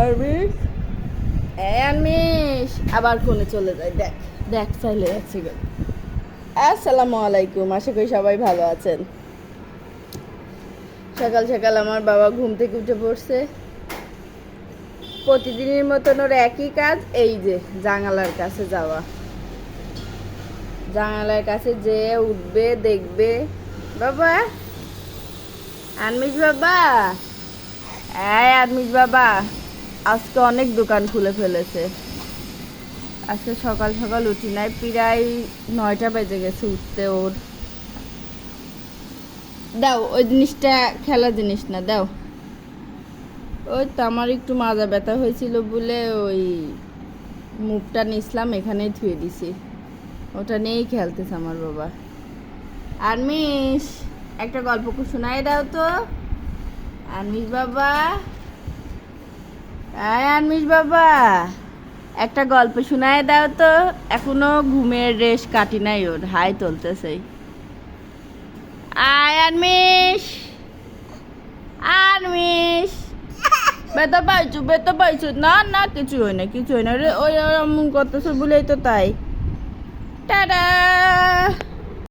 আরবিশ আরমিশ আবার ফোনে চলে যায়। দেখ দেখ চাইলে যাচ্ছে গো। আসসালামু আলাইকুম, আশা করি সবাই ভালো আছেন। সকাল সকাল আমার বাবা ঘুম থেকে উঠে পড়ছে। প্রতিদিনের মতন ওর একই কাজ, এই যে জানালার কাছে যাওয়া। জানালার কাছে যেয়ে উঠবে, দেখবে। বাবা আনমিশ বাবা, আনমিশ বাবা আজকে অনেক দোকান খুলে ফেলেছে। আজকে সকাল সকাল উঠি নাই, প্রায় 9টা বেজে গেছে উঠতে ওর। দাও ওই জিনিসটা, খেলার জিনিস না, দাও। ওই তো আমার একটু মাজা ব্যথা হয়েছিল বলে ওই মুভটা নিছিলাম, এখানেই ধুয়ে দিছি। ওটা নিয়েই খেলতেছে আমার বাবা। আনমিশ একটা গল্প শোনাই দাও তো। আনমিশ বাবা, আনমিশ বাবা একটা গল্প শোনায় দাও তো। এখনো ঘুমের রেশ কাটি নাই ওর, হাই তুলতেছে। আনমিশ, আনমিশ ব্যথা পাইছো, ব্যথা পাইছো? না না, কিছু হয় না, কিছু হয় না রে। ওই এমন করতেছে বলেই তো তাই। টাটা।